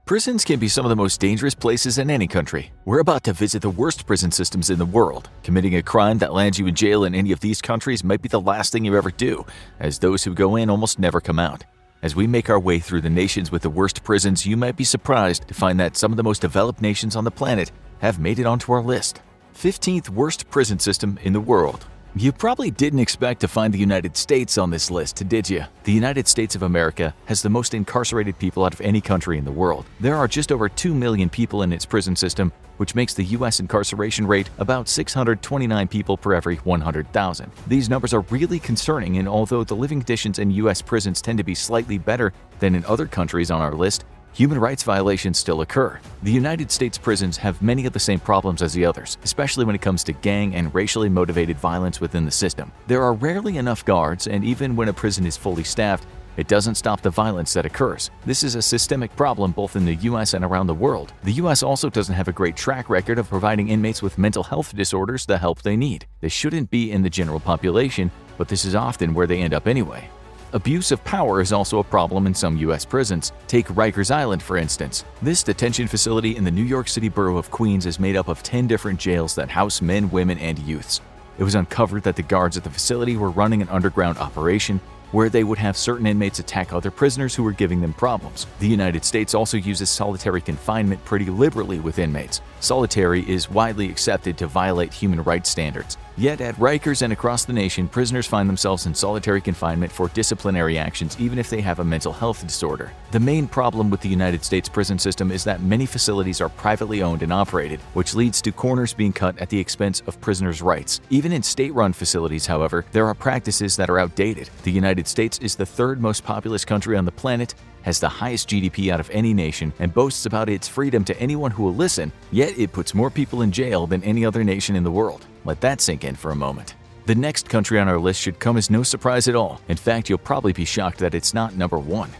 Prisons can be some of the most dangerous places in any country. We're about to visit the worst prison systems in the world. Committing a crime that lands you in jail in any of these countries might be the last thing you ever do, as those who go in almost never come out. As we make our way through the nations with the worst prisons, you might be surprised to find that some of the most developed nations on the planet have made it onto our list. 15th worst prison system in the world. You probably didn't expect to find the United States on this list, did you? The United States of America has the most incarcerated people out of any country in the world. There are just over 2 million people in its prison system, which makes the U.S. incarceration rate about 629 people per every 100,000. These numbers are really concerning, and although the living conditions in U.S. prisons tend to be slightly better than in other countries on our list, human rights violations still occur. The United States prisons have many of the same problems as the others, especially when it comes to gang and racially motivated violence within the system. There are rarely enough guards, and even when a prison is fully staffed, it doesn't stop the violence that occurs. This is a systemic problem both in the US and around the world. The US also doesn't have a great track record of providing inmates with mental health disorders the help they need. They shouldn't be in the general population, but this is often where they end up anyway. Abuse of power is also a problem in some U.S. prisons. Take Rikers Island, for instance. This detention facility in the New York City borough of Queens is made up of 10 different jails that house men, women, and youths. It was uncovered that the guards at the facility were running an underground operation where they would have certain inmates attack other prisoners who were giving them problems. The United States also uses solitary confinement pretty liberally with inmates. Solitary is widely accepted to violate human rights standards. Yet at Rikers and across the nation, prisoners find themselves in solitary confinement for disciplinary actions even if they have a mental health disorder. The main problem with the United States prison system is that many facilities are privately owned and operated, which leads to corners being cut at the expense of prisoners' rights. Even in state-run facilities, however, there are practices that are outdated. The United States is the third most populous country on the planet, has the highest GDP out of any nation, and boasts about its freedom to anyone who will listen, yet it puts more people in jail than any other nation in the world. Let that sink in for a moment. The next country on our list should come as no surprise at all. In fact, you'll probably be shocked that it's not number 1.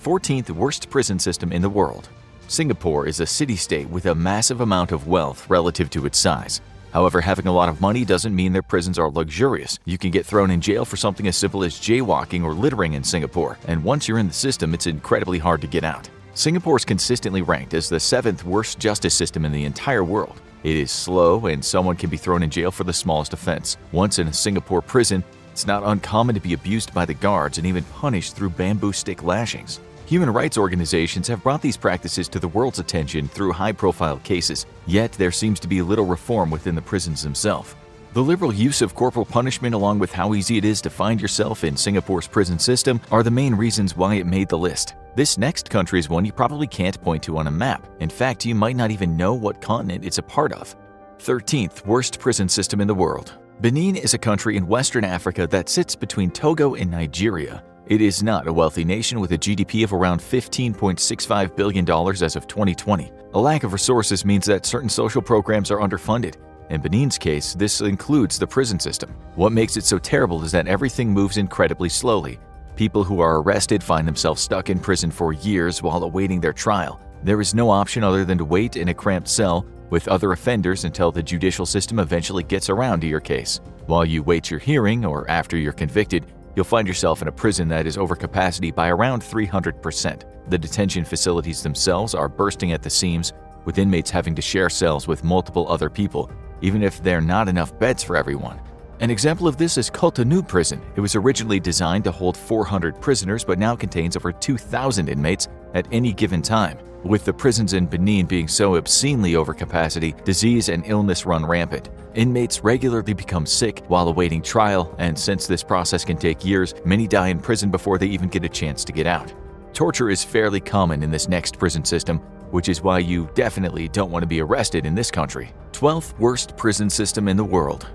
14th worst prison system in the world. Singapore is a city-state with a massive amount of wealth relative to its size. However, having a lot of money doesn't mean their prisons are luxurious. You can get thrown in jail for something as simple as jaywalking or littering in Singapore, and once you're in the system, it's incredibly hard to get out. Singapore is consistently ranked as the 7th worst justice system in the entire world. It is slow, and someone can be thrown in jail for the smallest offense. Once in a Singapore prison, it's not uncommon to be abused by the guards and even punished through bamboo stick lashings. Human rights organizations have brought these practices to the world's attention through high-profile cases, yet there seems to be little reform within the prisons themselves. The liberal use of corporal punishment along with how easy it is to find yourself in Singapore's prison system are the main reasons why it made the list. This next country is one you probably can't point to on a map. In fact, you might not even know what continent it's a part of. 13th worst prison system in the world. Benin is a country in Western Africa that sits between Togo and Nigeria. It is not a wealthy nation with a GDP of around $15.65 billion as of 2020. A lack of resources means that certain social programs are underfunded. In Benin's case, this includes the prison system. What makes it so terrible is that everything moves incredibly slowly. People who are arrested find themselves stuck in prison for years while awaiting their trial. There is no option other than to wait in a cramped cell with other offenders until the judicial system eventually gets around to your case. While you wait your hearing or after you're convicted, you'll find yourself in a prison that is over capacity by around 300%. The detention facilities themselves are bursting at the seams, with inmates having to share cells with multiple other people, even if there are not enough beds for everyone. An example of this is Cotonou Prison. It was originally designed to hold 400 prisoners but now contains over 2,000 inmates at any given time. With the prisons in Benin being so obscenely over capacity, disease and illness run rampant. Inmates regularly become sick while awaiting trial, and since this process can take years, many die in prison before they even get a chance to get out. Torture is fairly common in this next prison system, which is why you definitely don't want to be arrested in this country. 12th worst prison system in the world.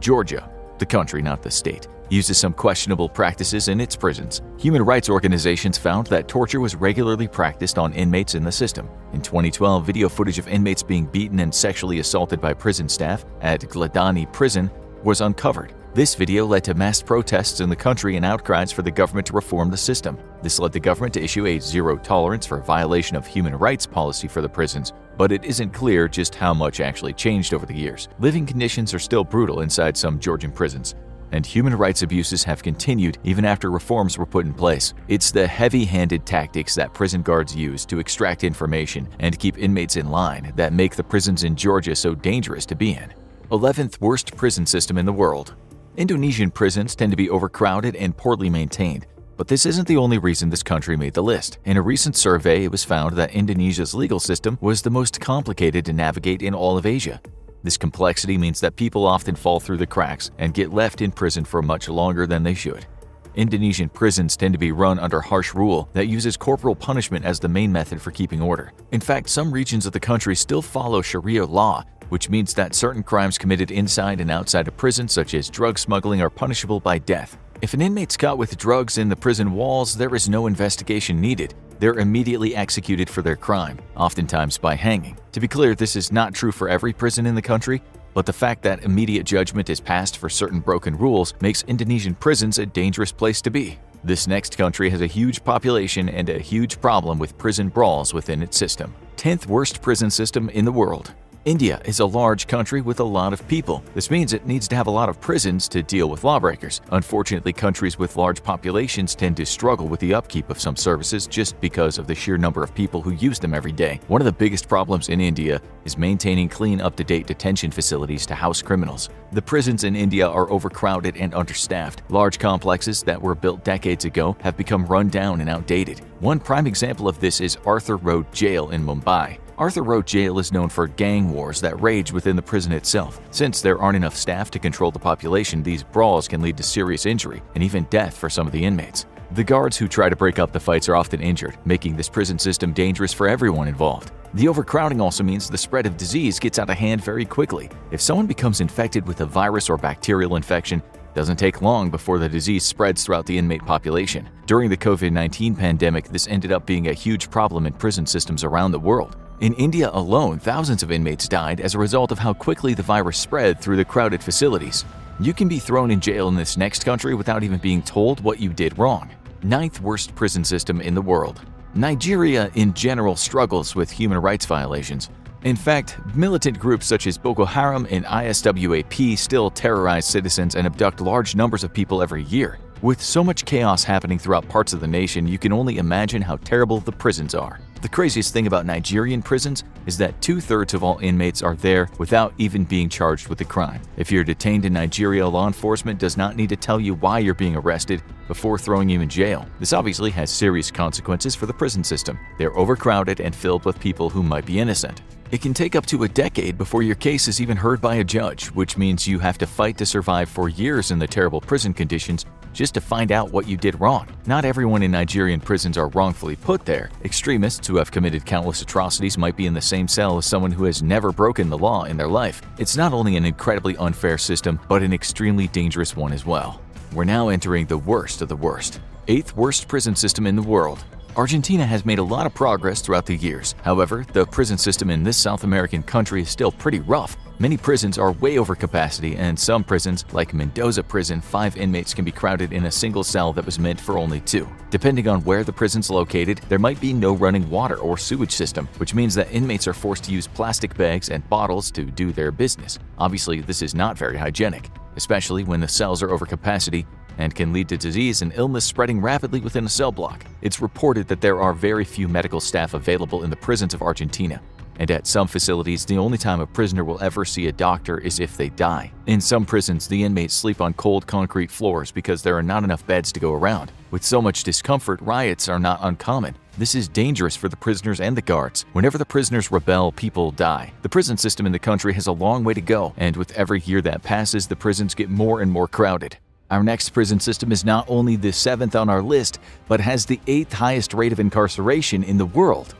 Georgia, the country, not the state, uses some questionable practices in its prisons. Human rights organizations found that torture was regularly practiced on inmates in the system. In 2012, video footage of inmates being beaten and sexually assaulted by prison staff at Gladani Prison was uncovered. This video led to mass protests in the country and outcries for the government to reform the system. This led the government to issue a zero tolerance for violation of human rights policy for the prisons, but it isn't clear just how much actually changed over the years. Living conditions are still brutal inside some Georgian prisons, and human rights abuses have continued even after reforms were put in place. It's the heavy-handed tactics that prison guards use to extract information and keep inmates in line that make the prisons in Georgia so dangerous to be in. 11th worst prison system in the world. Indonesian prisons tend to be overcrowded and poorly maintained, but this isn't the only reason this country made the list. In a recent survey, it was found that Indonesia's legal system was the most complicated to navigate in all of Asia. This complexity means that people often fall through the cracks and get left in prison for much longer than they should. Indonesian prisons tend to be run under harsh rule that uses corporal punishment as the main method for keeping order. In fact, some regions of the country still follow Sharia law, which means that certain crimes committed inside and outside of prison, such as drug smuggling, are punishable by death. If an inmate's caught with drugs in the prison walls, there is no investigation needed. They're immediately executed for their crime, oftentimes by hanging. To be clear, this is not true for every prison in the country, but the fact that immediate judgment is passed for certain broken rules makes Indonesian prisons a dangerous place to be. This next country has a huge population and a huge problem with prison brawls within its system. 10th worst prison system in the world. India is a large country with a lot of people. This means it needs to have a lot of prisons to deal with lawbreakers. Unfortunately, countries with large populations tend to struggle with the upkeep of some services just because of the sheer number of people who use them every day. One of the biggest problems in India is maintaining clean, up-to-date detention facilities to house criminals. The prisons in India are overcrowded and understaffed. Large complexes that were built decades ago have become run down and outdated. One prime example of this is Arthur Road Jail in Mumbai. Arthur Road Jail is known for gang wars that rage within the prison itself. Since there aren't enough staff to control the population, these brawls can lead to serious injury and even death for some of the inmates. The guards who try to break up the fights are often injured, making this prison system dangerous for everyone involved. The overcrowding also means the spread of disease gets out of hand very quickly. If someone becomes infected with a virus or bacterial infection, it doesn't take long before the disease spreads throughout the inmate population. During the COVID-19 pandemic, this ended up being a huge problem in prison systems around the world. In India alone, thousands of inmates died as a result of how quickly the virus spread through the crowded facilities. You can be thrown in jail in this next country without even being told what you did wrong. 9th worst prison system in the world. Nigeria in general struggles with human rights violations. In fact, militant groups such as Boko Haram and ISWAP still terrorize citizens and abduct large numbers of people every year. With so much chaos happening throughout parts of the nation, you can only imagine how terrible the prisons are. The craziest thing about Nigerian prisons is that 2/3 of all inmates are there without even being charged with a crime. If you're detained in Nigeria, law enforcement does not need to tell you why you're being arrested before throwing you in jail. This obviously has serious consequences for the prison system. They're overcrowded and filled with people who might be innocent. It can take up to a decade before your case is even heard by a judge, which means you have to fight to survive for years in the terrible prison conditions just to find out what you did wrong. Not everyone in Nigerian prisons are wrongfully put there. Extremists who have committed countless atrocities might be in the same cell as someone who has never broken the law in their life. It's not only an incredibly unfair system, but an extremely dangerous one as well. We're now entering the worst of the worst. 8th worst prison system in the world. Argentina has made a lot of progress throughout the years. However, the prison system in this South American country is still pretty rough. Many prisons are way over capacity, and some prisons, like Mendoza Prison, 5 inmates can be crowded in a single cell that was meant for only 2. Depending on where the prison's located, there might be no running water or sewage system, which means that inmates are forced to use plastic bags and bottles to do their business. Obviously, this is not very hygienic, especially when the cells are over capacity and can lead to disease and illness spreading rapidly within a cell block. It's reported that there are very few medical staff available in the prisons of Argentina, and at some facilities, the only time a prisoner will ever see a doctor is if they die. In some prisons, the inmates sleep on cold concrete floors because there are not enough beds to go around. With so much discomfort, riots are not uncommon. This is dangerous for the prisoners and the guards. Whenever the prisoners rebel, people die. The prison system in the country has a long way to go, and with every year that passes, the prisons get more and more crowded. Our next prison system is not only the 7th on our list, but has the 8th highest rate of incarceration in the world.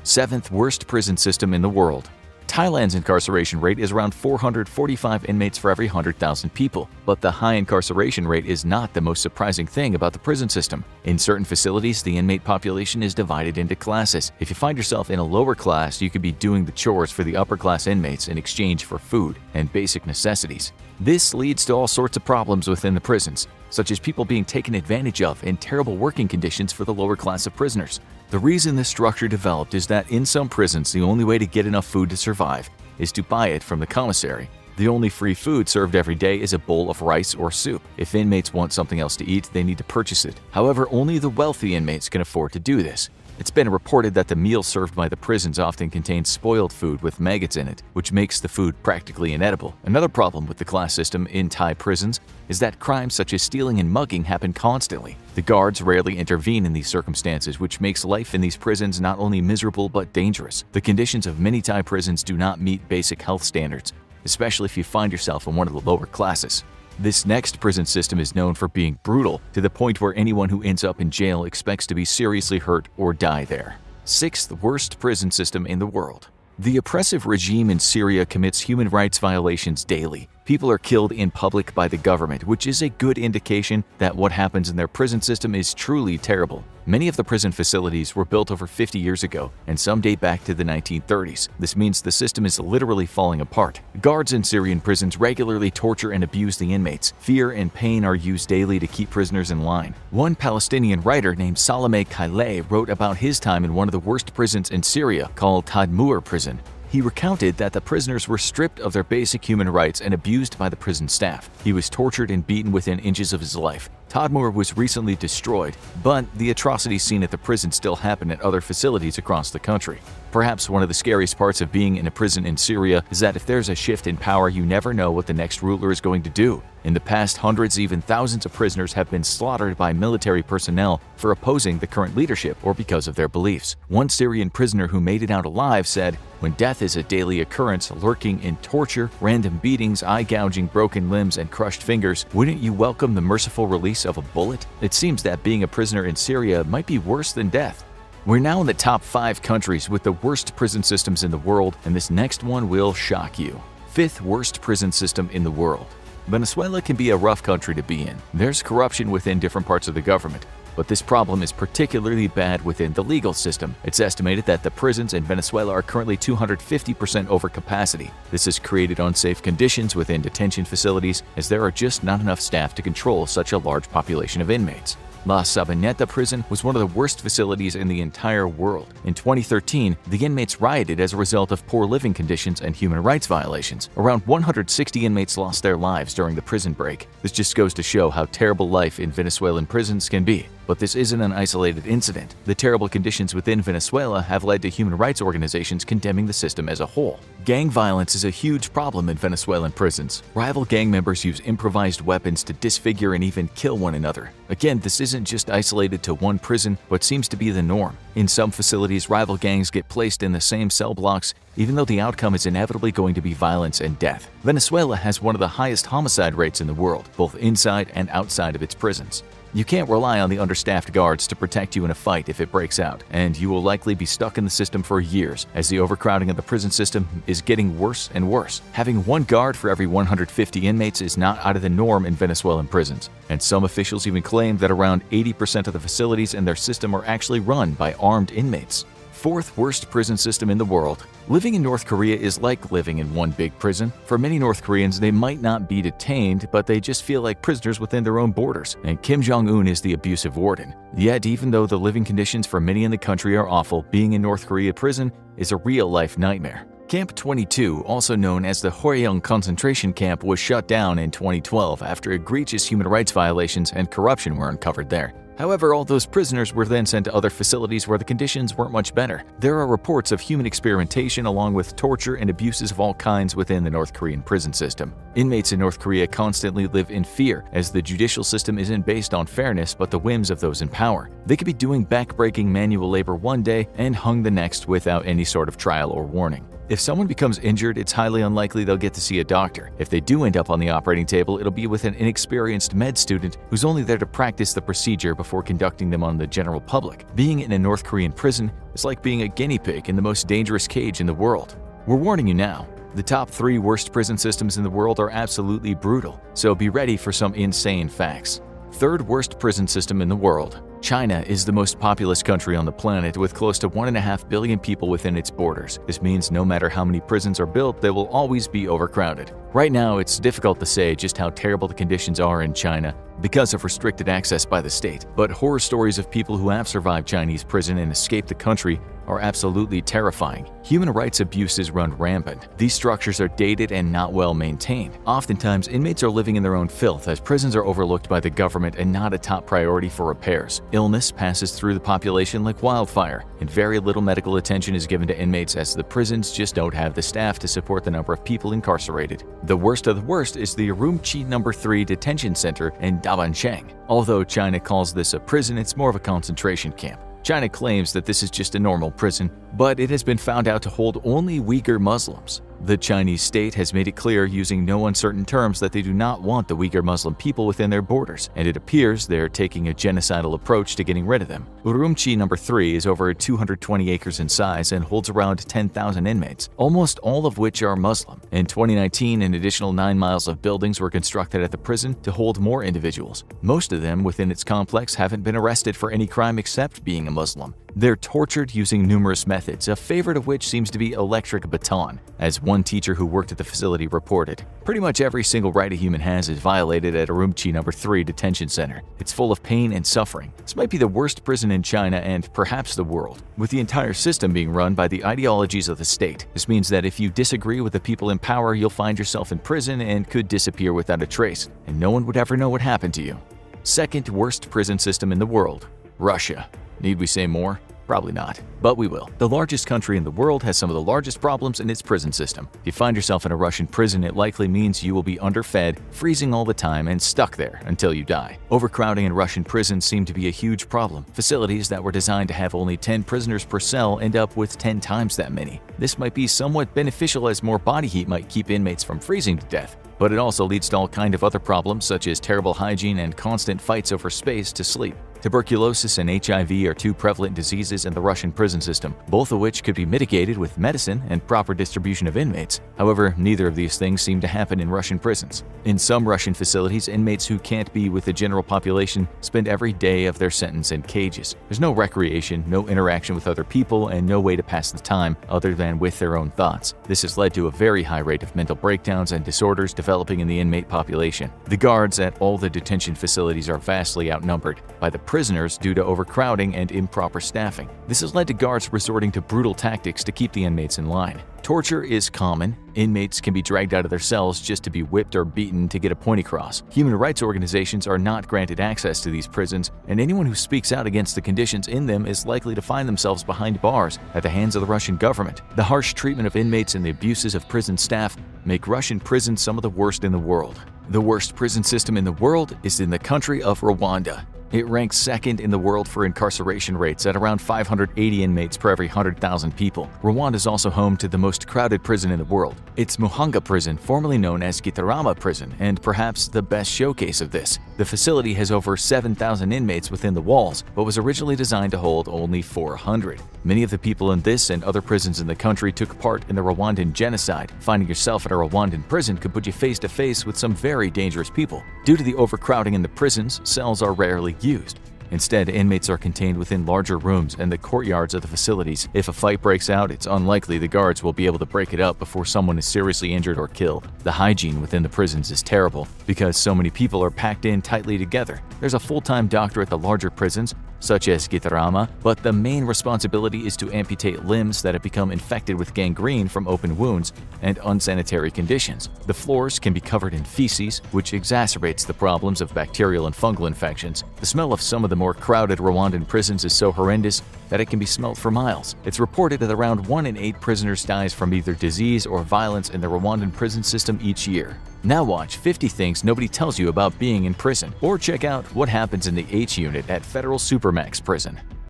7th worst prison system in the world. Thailand's incarceration rate is around 445 inmates for every 100,000 people, but the high incarceration rate is not the most surprising thing about the prison system. In certain facilities, the inmate population is divided into classes. If you find yourself in a lower class, you could be doing the chores for the upper class inmates in exchange for food and basic necessities. This leads to all sorts of problems within the prisons, such as people being taken advantage of and terrible working conditions for the lower class of prisoners. The reason this structure developed is that in some prisons, the only way to get enough food to survive is to buy it from the commissary. The only free food served every day is a bowl of rice or soup. If inmates want something else to eat, they need to purchase it. However, only the wealthy inmates can afford to do this. It's been reported that the meals served by the prisons often contain spoiled food with maggots in it, which makes the food practically inedible. Another problem with the class system in Thai prisons is that crimes such as stealing and mugging happen constantly. The guards rarely intervene in these circumstances, which makes life in these prisons not only miserable but dangerous. The conditions of many Thai prisons do not meet basic health standards, especially if you find yourself in one of the lower classes. This next prison system is known for being brutal, to the point where anyone who ends up in jail expects to be seriously hurt or die there. Sixth worst prison system in the world. The oppressive regime in Syria commits human rights violations daily. People are killed in public by the government, which is a good indication that what happens in their prison system is truly terrible. Many of the prison facilities were built over 50 years ago, and some date back to the 1930s. This means the system is literally falling apart. Guards in Syrian prisons regularly torture and abuse the inmates. Fear and pain are used daily to keep prisoners in line. One Palestinian writer named Salameh Khaileh wrote about his time in one of the worst prisons in Syria, called Tadmur prison. He recounted that the prisoners were stripped of their basic human rights and abused by the prison staff. He was tortured and beaten within inches of his life. Tadmur was recently destroyed, but the atrocities seen at the prison still happen at other facilities across the country. Perhaps one of the scariest parts of being in a prison in Syria is that if there's a shift in power, you never know what the next ruler is going to do. In the past, hundreds, even thousands of prisoners have been slaughtered by military personnel for opposing the current leadership or because of their beliefs. One Syrian prisoner who made it out alive said, "When death is a daily occurrence, lurking in torture, random beatings, eye gouging, broken limbs, and crushed fingers, wouldn't you welcome the merciful release of a bullet?" It seems that being a prisoner in Syria might be worse than death. We're now in the top 5 countries with the worst prison systems in the world, and this next one will shock you. 5th worst prison system in the world. Venezuela can be a rough country to be in. There's corruption within different parts of the government, but this problem is particularly bad within the legal system. It's estimated that the prisons in Venezuela are currently 250% over capacity. This has created unsafe conditions within detention facilities, as there are just not enough staff to control such a large population of inmates. La Sabaneta prison was one of the worst facilities in the entire world. In 2013, the inmates rioted as a result of poor living conditions and human rights violations. Around 160 inmates lost their lives during the prison break. This just goes to show how terrible life in Venezuelan prisons can be. But this isn't an isolated incident. The terrible conditions within Venezuela have led to human rights organizations condemning the system as a whole. Gang violence is a huge problem in Venezuelan prisons. Rival gang members use improvised weapons to disfigure and even kill one another. Again, this isn't just isolated to one prison, but seems to be the norm. In some facilities, rival gangs get placed in the same cell blocks, even though the outcome is inevitably going to be violence and death. Venezuela has one of the highest homicide rates in the world, both inside and outside of its prisons. You can't rely on the understaffed guards to protect you in a fight if it breaks out, and you will likely be stuck in the system for years, as the overcrowding of the prison system is getting worse and worse. Having one guard for every 150 inmates is not out of the norm in Venezuelan prisons, and some officials even claim that around 80% of the facilities in their system are actually run by armed inmates. 4th worst prison system in the world. Living in North Korea is like living in one big prison. For many North Koreans, they might not be detained, but they just feel like prisoners within their own borders, and Kim Jong-un is the abusive warden. Yet, even though the living conditions for many in the country are awful, being in North Korea prison is a real-life nightmare. Camp 22, also known as the Hwaryong concentration camp, was shut down in 2012 after egregious human rights violations and corruption were uncovered there. However, all those prisoners were then sent to other facilities where the conditions weren't much better. There are reports of human experimentation along with torture and abuses of all kinds within the North Korean prison system. Inmates in North Korea constantly live in fear, as the judicial system isn't based on fairness but the whims of those in power. They could be doing backbreaking manual labor one day and hung the next without any sort of trial or warning. If someone becomes injured, it's highly unlikely they'll get to see a doctor. If they do end up on the operating table, it'll be with an inexperienced med student who's only there to practice the procedure before conducting them on the general public. Being in a North Korean prison is like being a guinea pig in the most dangerous cage in the world. We're warning you now. The top 3 worst prison systems in the world are absolutely brutal, so be ready for some insane facts. 3rd worst prison system in the world. China is the most populous country on the planet with close to 1.5 billion people within its borders. This means no matter how many prisons are built, they will always be overcrowded. Right now, it's difficult to say just how terrible the conditions are in China because of restricted access by the state, but horror stories of people who have survived Chinese prison and escaped the country are absolutely terrifying. Human rights abuses run rampant. These structures are dated and not well maintained. Oftentimes, inmates are living in their own filth as prisons are overlooked by the government and not a top priority for repairs. Illness passes through the population like wildfire, and very little medical attention is given to inmates as the prisons just don't have the staff to support the number of people incarcerated. The worst of the worst is the Urumqi No. 3 detention center in Dabancheng. Although China calls this a prison, it's more of a concentration camp. China claims that this is just a normal prison, but it has been found out to hold only Uyghur Muslims. The Chinese state has made it clear using no uncertain terms that they do not want the Uyghur Muslim people within their borders, and it appears they're taking a genocidal approach to getting rid of them. Urumqi No. 3 is over 220 acres in size and holds around 10,000 inmates, almost all of which are Muslim. In 2019, an additional 9 miles of buildings were constructed at the prison to hold more individuals. Most of them within its complex haven't been arrested for any crime except being a Muslim. They're tortured using numerous methods, a favorite of which seems to be electric baton. As one teacher who worked at the facility reported, pretty much every single right a human has is violated at Urumqi No. 3 detention center. It's full of pain and suffering. This might be the worst prison in China and perhaps the world, with the entire system being run by the ideologies of the state. This means that if you disagree with the people in power, you'll find yourself in prison and could disappear without a trace, and no one would ever know what happened to you. Second worst prison system in the world, Russia. Need we say more? Probably not, but we will. The largest country in the world has some of the largest problems in its prison system. If you find yourself in a Russian prison, it likely means you will be underfed, freezing all the time, and stuck there until you die. Overcrowding in Russian prisons seem to be a huge problem. Facilities that were designed to have only 10 prisoners per cell end up with 10 times that many. This might be somewhat beneficial as more body heat might keep inmates from freezing to death, but it also leads to all kinds of other problems such as terrible hygiene and constant fights over space to sleep. Tuberculosis and HIV are two prevalent diseases in the Russian prison system, both of which could be mitigated with medicine and proper distribution of inmates. However, neither of these things seem to happen in Russian prisons. In some Russian facilities, inmates who can't be with the general population spend every day of their sentence in cages. There's no recreation, no interaction with other people, and no way to pass the time other than with their own thoughts. This has led to a very high rate of mental breakdowns and disorders developing in the inmate population. The guards at all the detention facilities are vastly outnumbered by the prisoners due to overcrowding and improper staffing. This has led to guards resorting to brutal tactics to keep the inmates in line. Torture is common. Inmates can be dragged out of their cells just to be whipped or beaten to get a point across. Human rights organizations are not granted access to these prisons, and anyone who speaks out against the conditions in them is likely to find themselves behind bars at the hands of the Russian government. The harsh treatment of inmates and the abuses of prison staff make Russian prisons some of the worst in the world. The worst prison system in the world is in the country of Rwanda. It ranks second in the world for incarceration rates at around 580 inmates per every 100,000 people. Rwanda is also home to the most crowded prison in the world. It's Muhanga Prison, formerly known as Gitarama Prison, and perhaps the best showcase of this. The facility has over 7,000 inmates within the walls, but was originally designed to hold only 400. Many of the people in this and other prisons in the country took part in the Rwandan genocide. Finding yourself in a Rwandan prison could put you face to face with some very dangerous people. Due to the overcrowding in the prisons, cells are rarely used. Instead, inmates are contained within larger rooms and the courtyards of the facilities. If a fight breaks out, it's unlikely the guards will be able to break it up before someone is seriously injured or killed. The hygiene within the prisons is terrible because so many people are packed in tightly together. There's a full-time doctor at the larger prisons, such as Gitarama, but the main responsibility is to amputate limbs that have become infected with gangrene from open wounds and unsanitary conditions. The floors can be covered in feces, which exacerbates the problems of bacterial and fungal infections. The smell of some of the more crowded Rwandan prisons is so horrendous that it can be smelled for miles. It's reported that around 1 in 8 prisoners dies from either disease or violence in the Rwandan prison system each year. Now watch 50 things nobody tells you about being in prison, or check out what happens in the H unit at Federal Supermax Prison.